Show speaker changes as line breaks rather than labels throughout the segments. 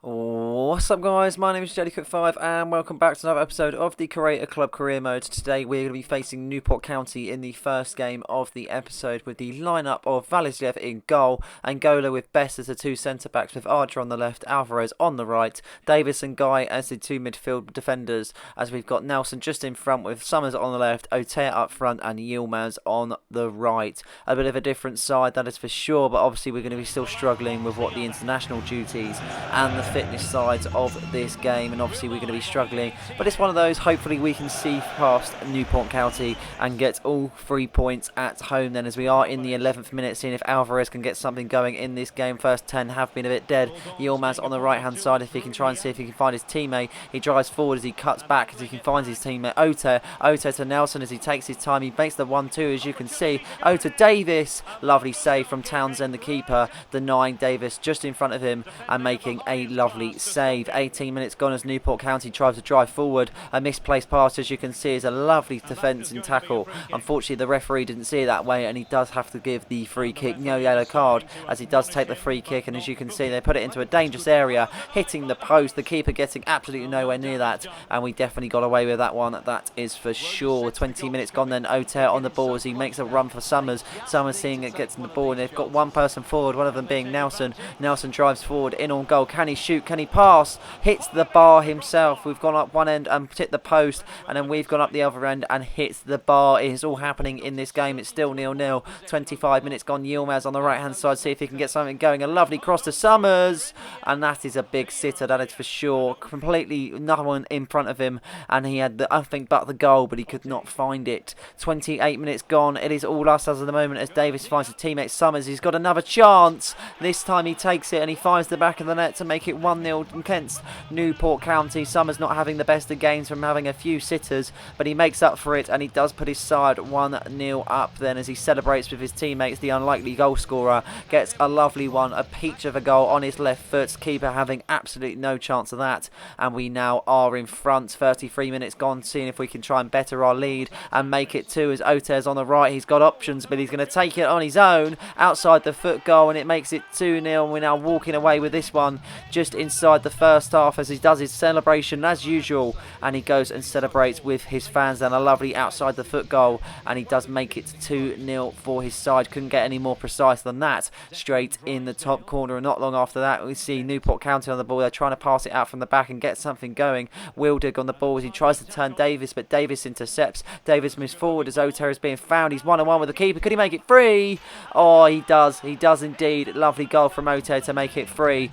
What's up guys, my name is Jellycook5 and welcome back to another episode of the Creator Club Career Mode. Today we're going to be facing Newport County in the first game of the episode with the lineup of Valiziev in goal, Angola with Best as the two centre backs with Archer on the left, Alvarez on the right, Davis and Guy as the two midfield defenders, as we've got Nelson just in front with Summers on the left, Otea up front and Yilmaz on the right. A bit of a different side, that is for sure, but obviously we're going to be still struggling with what the international duties and the fitness sides of this game, and obviously we're going to be struggling, but it's one of those. Hopefully we can see past Newport County and get all 3 points at home then, as we are in the 11th minute, seeing if Alvarez can get something going in this game. First 10 have been a bit dead. Yilmaz on the right hand side, if he can try and see if he can find his teammate. He drives forward as he cuts back as he can find his teammate Ota to Nelson as he takes his time. He makes the 1-2 as you can see. Ota Davis, lovely save from Townsend the keeper, denying Davis just in front of him and making a lovely save. 18 minutes gone as Newport County tries to drive forward. A misplaced pass, as you can see, is a lovely defence and tackle. Unfortunately the referee didn't see it that way and he does have to give the free kick, no yellow card, as he does take the free kick, and as you can see they put it into a dangerous area, hitting the post, the keeper getting absolutely nowhere near that, and we definitely got away with that one, that is for sure. 20 minutes gone then, Otea on the ball as he makes a run for Summers. Summers seeing it, gets in the ball, and they've got one person forward, one of them being Nelson. Nelson drives forward, in on goal. Can he shoot? Can he pass? Hits the bar himself. We've gone up one end and hit the post, and then we've gone up the other end and hits the bar. It is all happening in this game. It's still 0-0. 25 minutes gone. Yilmaz on the right hand side, see if he can get something going. A lovely cross to Summers, and that is a big sitter, that is for sure. Completely no one in front of him, and he had nothing but the goal, but he could not find it. 28 minutes gone. It is all us as of the moment as Davis finds a teammate Summers. He's got another chance. This time he takes it and he finds the back of the net to make it 1-0 against Newport County. Summers not having the best of games from having a few sitters, but he makes up for it and he does put his side 1-0 up then, as he celebrates with his teammates. The unlikely goal scorer gets a lovely one, a peach of a goal on his left foot, keeper having absolutely no chance of that, and we now are in front. 33 minutes gone, seeing if we can try and better our lead and make it 2 as Ote's on the right. He's got options, but he's going to take it on his own outside the foot goal, and it makes it 2-0, and we're now walking away with this one just inside the first half, as he does his celebration as usual, and he goes and celebrates with his fans. Then a lovely outside the foot goal, and he does make it 2-0 for his side. Couldn't get any more precise than that. Straight in the top corner, and not long after that we see Newport County on the ball. They're trying to pass it out from the back and get something going. Wildig on the ball as he tries to turn Davis, but Davis intercepts. Davis moves forward as Otea is being found. He's 1-on-1 with the keeper. Could he make it free? Oh, he does. He does indeed. Lovely goal from Otea to make it free.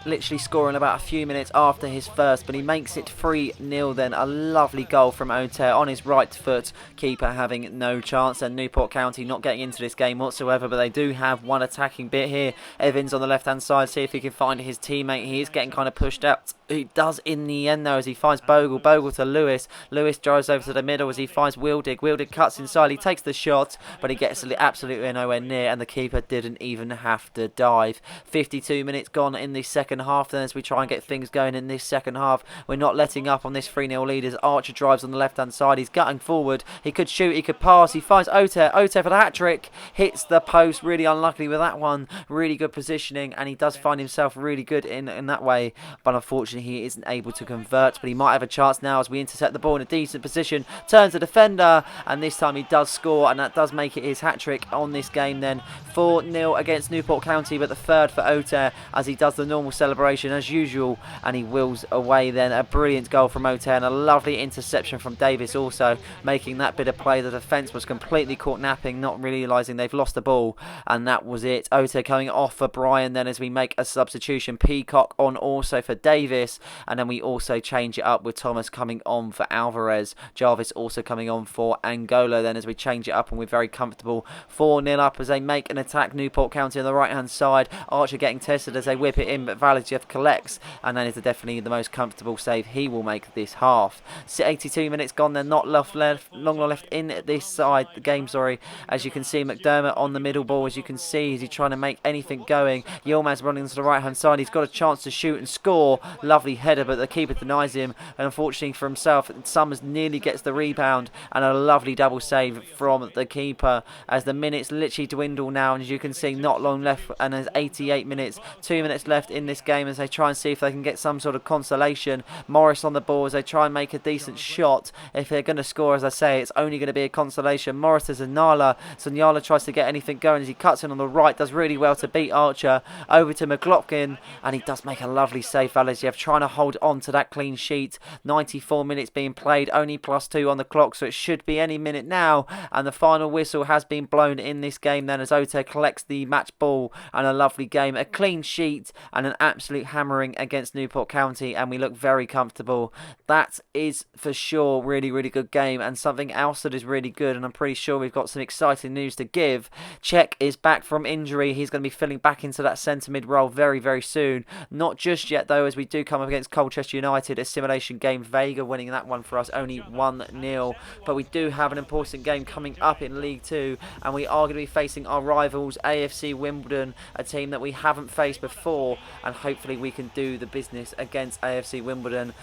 Literally scoring about a few minutes after his first, but he makes it 3-0 then. A lovely goal from Otea on his right foot, keeper having no chance, and Newport County not getting into this game whatsoever, but they do have one attacking bit here. Evans on the left hand side, see if he can find his teammate. He is getting kind of pushed out. He does in the end though, as he finds Bogle to Lewis. Lewis drives over to the middle as he finds Wildig. Wildig cuts inside, he takes the shot, but he gets absolutely nowhere near, and the keeper didn't even have to dive. 52 minutes gone in the second half then, as we try and get things going in this second half. We're not letting up on this 3-0 lead as Archer drives on the left hand side. He's gutting forward, he could shoot, he could pass, he finds Otea for the hat-trick, hits the post. Really unlucky with that one. Really good positioning, and he does find himself really good in that way, but unfortunately he isn't able to convert. But he might have a chance now as we intercept the ball in a decent position, turns the defender, and this time he does score, and that does make it his hat-trick on this game then. 4-0 against Newport County, but the third for Otea as he does the normal celebration as usual, and he wills away then. A brilliant goal from Otea and a lovely interception from Davis also, making that bit of play. The defence was completely caught napping, not realising they've lost the ball, and that was it. Otea coming off for Brian then as we make a substitution. Peacock on also for Davis, and then we also change it up with Thomas coming on for Alvarez. Jarvis also coming on for Angola then as we change it up, and we're very comfortable. 4-0 up as they make an attack. Newport County on the right hand side. Archer getting tested as they whip it in, but Valiziev collects, and that is definitely the most comfortable save he will make this half. 82 minutes gone, they're not long left in this side, the game, sorry. As you can see, McDermott on the middle ball, as you can see, is he trying to make anything going. Yilmaz running to the right hand side, he's got a chance to shoot and score. Lovely lovely header, but the keeper denies him, and unfortunately for himself, Summers nearly gets the rebound, and a lovely double save from the keeper as the minutes literally dwindle now, and as you can see, not long left, and there's 88 minutes, 2 minutes left in this game as they try and see if they can get some sort of consolation. Morris on the ball as they try and make a decent shot. If they're going to score, as I say, it's only going to be a consolation. Morris to Zanyala. Zanyala tries to get anything going as he cuts in on the right, does really well to beat Archer. Over to McLaughlin, and he does make a lovely save. Valasiev trying to hold on to that clean sheet. 94 minutes being played, only +2 on the clock, so it should be any minute now, and the final whistle has been blown in this game then as Ote collects the match ball, and a lovely game, a clean sheet and an absolute hammering against Newport County, and we look very comfortable. That is for sure really, really good game, and something else that is really good, and I'm pretty sure we've got some exciting news to give. Czech is back from injury. He's going to be filling back into that centre mid role very, very soon. Not just yet though, as we do come up against Colchester United, a simulation game. Vega winning that one for us, only 1-0, but we do have an important game coming up in League 2, and we are going to be facing our rivals AFC Wimbledon, a team that we haven't faced before, and hopefully we can do the business against AFC Wimbledon.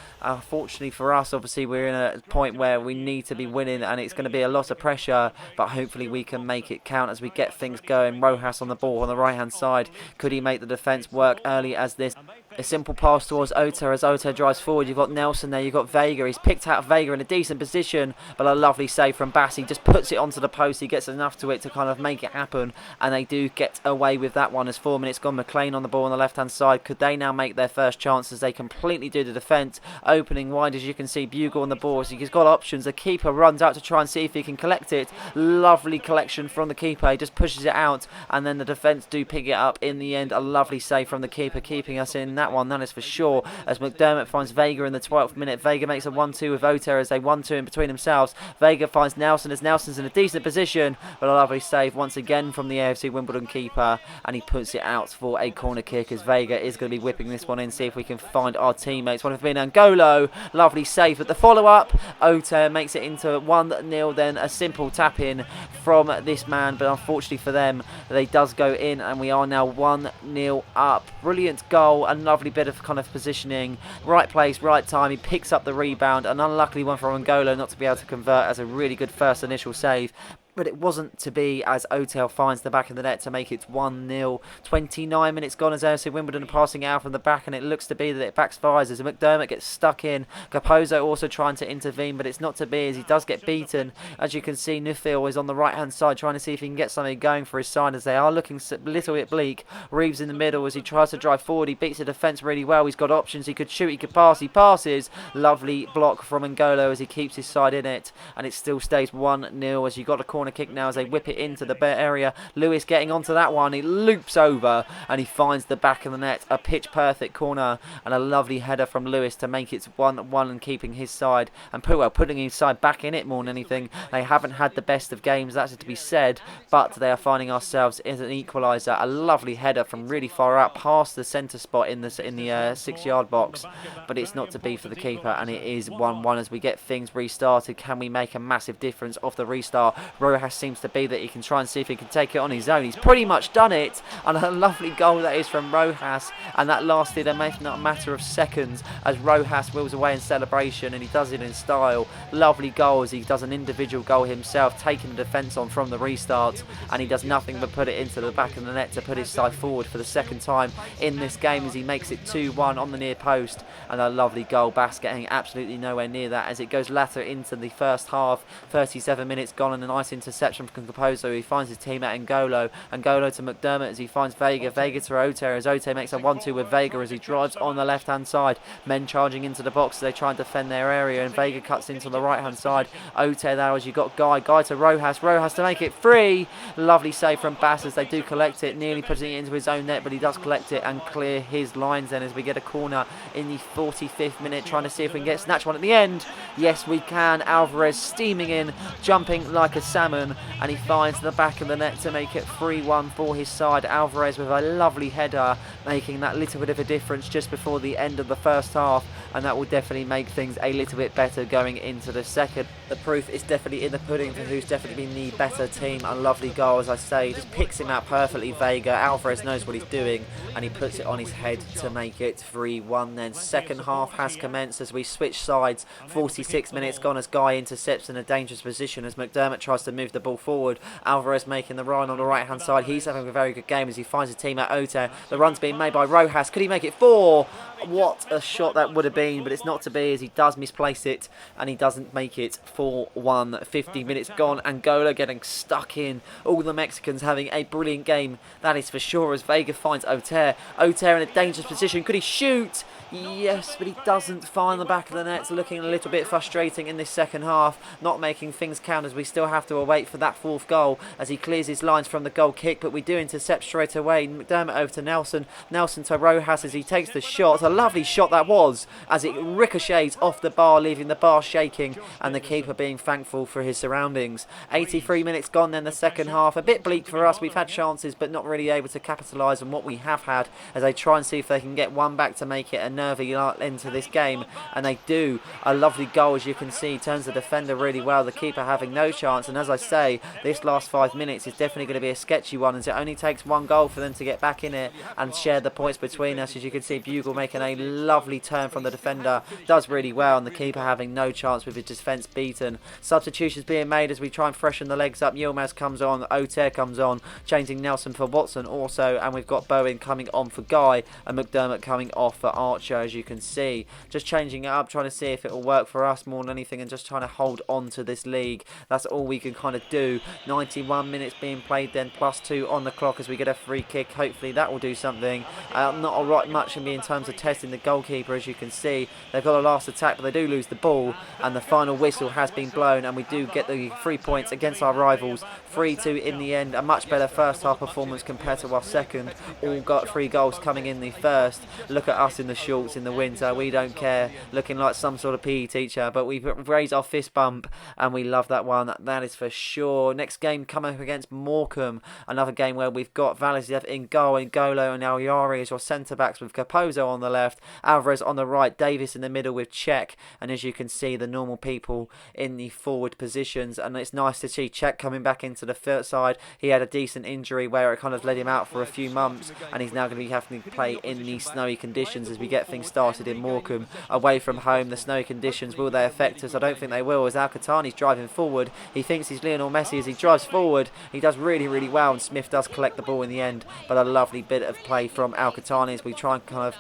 Fortunately for us, obviously we're in a point where we need to be winning, and it's going to be a lot of pressure, but hopefully we can make it count as we get things going. Rojas on the ball on the right hand side. Could he make the defence work early as this? A simple pass towards Ota as Ota drives forward. You've got Nelson there, you've got Vega. He's picked out Vega in a decent position, but a lovely save from Bass. He just puts it onto the post. He gets enough to it to kind of make it happen, and they do get away with that one as 4 minutes gone. McLean on the ball on the left-hand side. Could they now make their first chance as they completely do the defence? Opening wide, as you can see, Bugle on the ball. So he's got options. The keeper runs out to try and see if he can collect it. Lovely collection from the keeper. He just pushes it out, and then the defence do pick it up in the end. A lovely save from the keeper, keeping us in that one, that is for sure, as McDermott finds Vega in the 12th minute. Vega makes a 1-2 with Oter as they 1-2 in between themselves. Vega finds Nelson as Nelson's in a decent position, but a lovely save once again from the AFC Wimbledon keeper, and he puts it out for a corner kick as Vega is going to be whipping this one in, see if we can find our teammates. One of them being Angolo, lovely save, but the follow-up, Oter makes it into 1-0, then a simple tap-in from this man, but unfortunately for them, they does go in, and we are now 1-0 up. Brilliant goal, and lovely bit of kind of positioning, right place, right time. He picks up the rebound, an unlucky one for Angolo not to be able to convert as a really good first initial save. But it wasn't to be as Otel finds the back of the net to make it 1-0. 29 minutes gone as AFC Wimbledon are passing out from the back, and it looks to be that it backfires as McDermott gets stuck in. Capozzo also trying to intervene, but it's not to be as he does get beaten. As you can see, Nufil is on the right-hand side trying to see if he can get something going for his side as they are looking a little bit bleak. Reeves in the middle as he tries to drive forward. He beats the defence really well. He's got options. He could shoot, he could pass. He passes. Lovely block from Ngolo as he keeps his side in it, and it still stays 1-0 as you got a corner kick now as they whip it into the area. Lewis getting onto that one. He loops over and he finds the back of the net. A pitch perfect corner and a lovely header from Lewis to make it 1-1 and keeping his side and putting his side back in it more than anything. They haven't had the best of games, that's to be said, but they are finding ourselves as an equaliser. A lovely header from really far out past the centre spot in the 6-yard box, but it's not to be for the keeper, and it is 1-1 as we get things restarted. Can we make a massive difference off the restart? Rojas seems to be that he can try and see if he can take it on his own. He's pretty much done it, and a lovely goal that is from Rojas, and that lasted a matter of seconds as Rojas wheels away in celebration, and he does it in style. Lovely goal as he does an individual goal himself, taking the defence on from the restart, and he does nothing but put it into the back of the net to put his side forward for the second time in this game as he makes it 2-1 on the near post, and a lovely goal. Bass getting absolutely nowhere near that as it goes latter into the first half. 37 minutes gone and a nice interception from Capozzo. He finds his teammate Ngolo. Ngolo to McDermott as he finds Vega. Vega to Ote as Ote makes a 1-2 with Vega as he drives on the left hand side. Men charging into the box as they try and defend their area, and Vega cuts into the right hand side. Ote there as you got Guy to Rojas. Rojas to make it free. Lovely save from Bass as they do collect it, nearly putting it into his own net, but he does collect it and clear his lines then as we get a corner in the 45th minute, trying to see if we can get snatch one at the end. Yes, we can. Alvarez steaming in, jumping like a salmon. Morham, and he finds the back of the net to make it 3-1 for his side. Alvarez with a lovely header, making that little bit of a difference just before the end of the first half, and that will definitely make things a little bit better going into the second. The proof is definitely in the pudding for who's definitely been the better team. A lovely goal, as I say, just picks him out perfectly. Vega, Alvarez knows what he's doing, and he puts it on his head to make it 3-1. Then second half has commenced as we switch sides. 46 minutes gone as Guy intercepts in a dangerous position as McDermott tries to move the ball forward. Alvarez making the run on the right hand side. He's having a very good game as he finds a team at Ote. The run's being made by Rojas. Could he make it 4? What a shot that would have been, but it's not to be as he does misplace it and he doesn't make it 4-1. 50 minutes gone. Angola getting stuck in. All the Mexicans having a brilliant game, that is for sure, as Vega finds Oter. Oter in a dangerous position. Could he shoot? Yes, but he doesn't find the back of the net. It's looking a little bit frustrating in this second half, not making things count as we still have to await for that 4th goal as he clears his lines from the goal kick, but we do intercept straight away. McDermott over to Nelson. Nelson to Rojas as he takes the shot. A lovely shot that was, as it ricochets off the bar, leaving the bar shaking and the keeper being thankful for his surroundings. 83 minutes gone then the second half. A bit bleak for us. We've had chances but not really able to capitalise on what we have had as they try and see if they can get one back to make it a nervy end to this game, and they do. A lovely goal, as you can see, turns the defender really well, the keeper having no chance. And as I say, this last 5 minutes is definitely going to be a sketchy one, as it only takes 1 goal for them to get back in it and share the points between us. As you can see, Bugle making a lovely turn from the defender, does really well, and the keeper having no chance with his defence beaten. Substitutions being made as we try and freshen the legs up. Yilmaz comes on, Oter comes on, changing Nelson for Watson also, and we've got Bowen coming on for Guy and McDermott coming off for Archer. As you can see, just changing it up, trying to see if it will work for us more than anything, and just trying to hold on to this league. That's all we can kind of do. 91 minutes being played then, +2 on the clock as we get a free kick. Hopefully that will do something. Not a right much in terms of testing the goalkeeper. As you can see, they've got a last attack, but they do lose the ball, and the final whistle has been blown, and we do get the 3 points against our rivals. 3-2 in the end. A much better first half performance compared to our second. All got 3 goals coming in the first. Look at us in the shorts in the winter, we don't care, looking like some sort of PE teacher, but we've raised our fist bump and we love that one, that is for sure. Next game coming up against Morecambe, another game where we've got Valiziev in goal, Ngolo and Alyari as your centre backs, with Capozzo on the left, Alvarez on the right, Davis in the middle with Cech, and as you can see, the normal people in the forward positions. And it's nice to see Cech coming back into the third side. He had a decent injury where it kind of led him out for a few months, and he's now going to be having to play in these snowy conditions as we get things started in Morecambe away from home. The snowy conditions, will they affect us? I don't think they will, as Al-Qahtani's driving forward. He thinks he's Lionel Messi as he drives forward. He does really, really well, and Smith does collect the ball in the end, but a lovely bit of play from Al-Qahtani as we try and kind of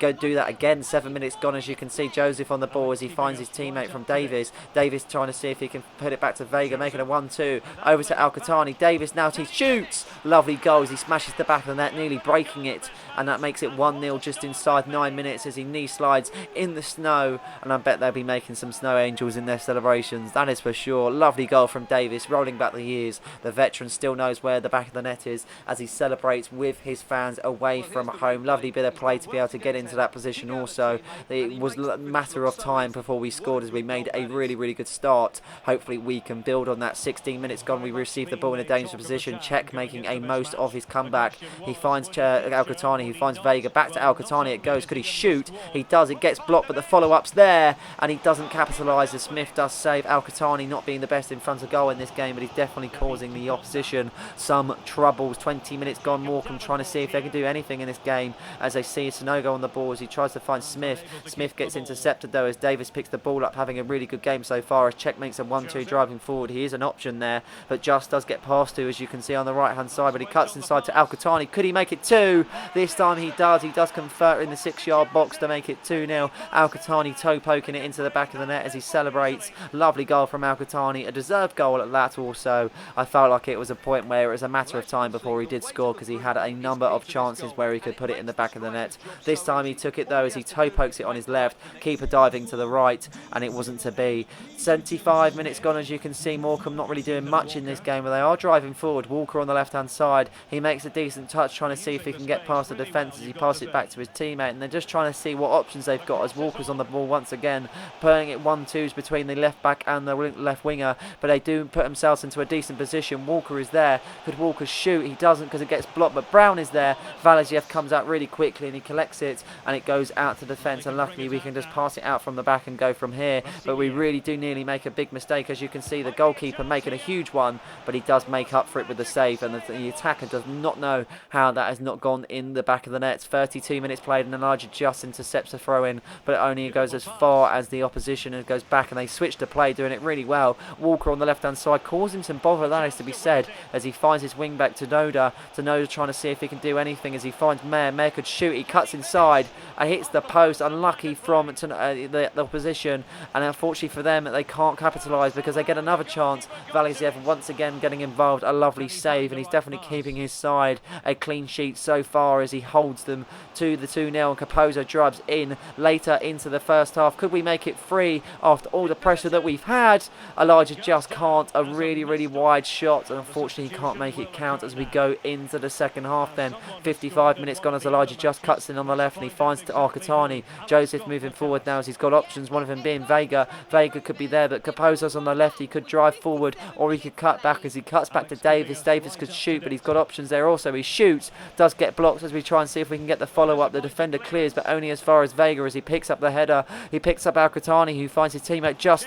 go do that again. 7 minutes gone, as you can see, Joseph on the ball as he finds his teammate from Davis. Davis trying to see if he can put it back to Vega, making a 1-2 over to Al-Qahtani. Davis now he shoots, lovely goals. He smashes the back of the net, nearly breaking it, and that makes it 1-0 just inside 9 minutes as he knee slides in the snow, and I bet they'll be making some snow angels in their celebrations, that is for sure. Lovely goal from Davis, rolling back the years. The veteran still knows where the back of the net is as he celebrates with his fans away from home. Lovely bit of play to be able to get into that position also. It was a matter of time before we scored as we made a really, really good start. Hopefully we can build on that. 16 minutes gone, we received the ball in a dangerous position. Cech making a most of his comeback. He finds Al-Qahtani, he finds Vega, back to Al-Qahtani it goes. Could he shoot? He does, it gets blocked, but the follow-up's there, and he doesn't capitalise as Smith does save. Al-Qahtani not being the best in front of goal in this game, but he's definitely causing the opposition some troubles. 20 minutes gone, Morecambe trying to see if they can do anything in this game as they see Sonogo on the ball as he tries to find Smith. Smith gets intercepted though as Davis picks the ball up, having a really good game so far as Cech makes a 1-2 driving forward. He is an option there, but just does get past to, as you can see on the right hand side, but he cuts inside to Al-Qahtani. Could he make it 2? This time he does convert in the 6-yard box to make it 2-0. Al-Qahtani toe poking it into the back of the net as he celebrates. Lovely goal from Al-Qahtani, a deserved goal at that also. I felt like it was a point where it was a matter of time before he did score, because he had a number of chances where he could put it in the back of the net. This time he took it though as he toe pokes it on his left, keeper diving to the right, and it wasn't to be. 75 minutes gone, as you can see, Morecambe not really doing much in this game, but they are driving forward. Walker on the left hand side, he makes a decent touch trying to see if he can get past the defence as he passes it back to his teammate, and they're just trying to see what options they've got as Walker's on the ball once again, putting it 1-2s between the left back and the left winger, but they do put themselves into a decent position. Walker is there. Could Walker shoot? He doesn't because it gets blocked, but Brown is there. Valasiev comes out really quickly and he collects it, and it goes out to defence, and luckily we can just pass it out from the back and go from here. But we really do nearly make a big mistake. As you can see, the goalkeeper making a huge one, but he does make up for it with the save, and the attacker does not know how that has not gone in the back of the net. 32 minutes played, and Elijah just intercepts a throw in, but it only goes as far as the opposition and goes back, and they switch to play, doing it really well. Walker on the left hand side causing some bother, that is to be said, as he finds his wing back to Noda. Noda trying to see if he can do anything as he finds Mayer. Mayer could shoot, he cuts inside and hits the post, unlucky from the opposition, and unfortunately for them they can't capitalise because they get another chance. Valasiev once again getting involved, a lovely save, and he's definitely keeping his side a clean sheet so far as he holds them to the 2-0, and Capozzo drives in later into the first half. Could we make it 3 after all the pressure that we've had? Elijah just can't. A really wide shot, and unfortunately he can't make it count as we go into the second half then. 55 minutes gone as Elijah just cuts in on the left and he finds Arkatani. Joseph moving forward now as he's got options, one of them being Vega. Vega could be there, but Capozzo's on the left. He could drive forward or he could cut back as he cuts back to Davis. Davis could shoot, but he's got options there also. He shoots, does get blocked as we try and see if we can get the follow-up. The defender clears, but only as far as Vega as he picks up the header. He picks up Arkatani, who finds his teammate just.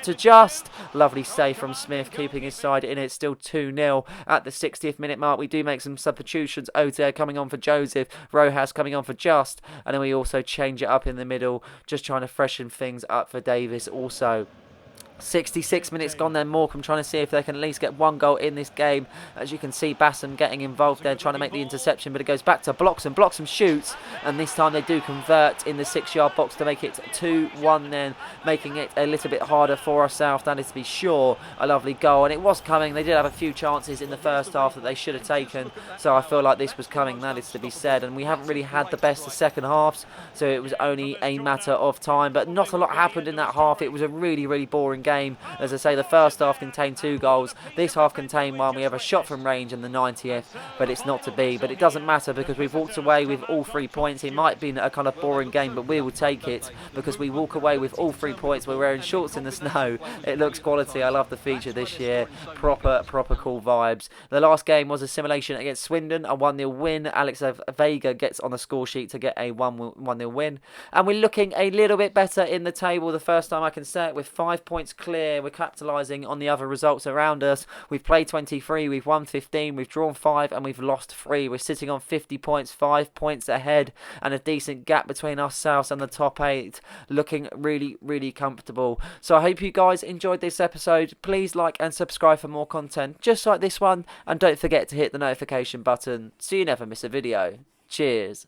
Lovely save from Smith, keeping his side in it. Still 2-0 at the 60th minute mark. We do make some substitutions. Oter coming on for Joseph, Rojas coming on for Just, and then we also change it up in the middle, just trying to freshen things up for Davis also. 66 minutes gone then. Morham trying to see if they can at least get one goal in this game. As you can see, Bassam getting involved there, trying to make the interception, but it goes back to Bloxham shoots, and this time they do convert in the 6-yard box to make it 2-1 then, making it a little bit harder for us South, that is to be sure. A lovely goal, and it was coming. They did have a few chances in the first half that they should have taken, so I feel like this was coming, that is to be said, and we haven't really had the best of second halves, so it was only a matter of time, but not a lot happened in that half. It was a really boring game. As I say, the first half contained 2 goals. This half contained 1. We have a shot from range in the 90th, but it's not to be. But it doesn't matter because we've walked away with all 3 points. It might be a kind of boring game, but we will take it because we walk away with all 3 points. We're wearing shorts in the snow. It looks quality. I love the feature this year. Proper cool vibes. The last game was a simulation against Swindon, a 1-0 win. Alex Vega gets on the score sheet to get a 1-0 win. And we're looking a little bit better in the table. The first time I can say it, with 5 points clear. We're capitalising on the other results around us. We've played 23, we've won 15, we've drawn 5 and we've lost 3. We're sitting on 50 points, 5 points ahead, and a decent gap between ourselves and the top 8. Looking really comfortable. So I hope you guys enjoyed this episode. Please like and subscribe for more content just like this one, and don't forget to hit the notification button so you never miss a video. Cheers.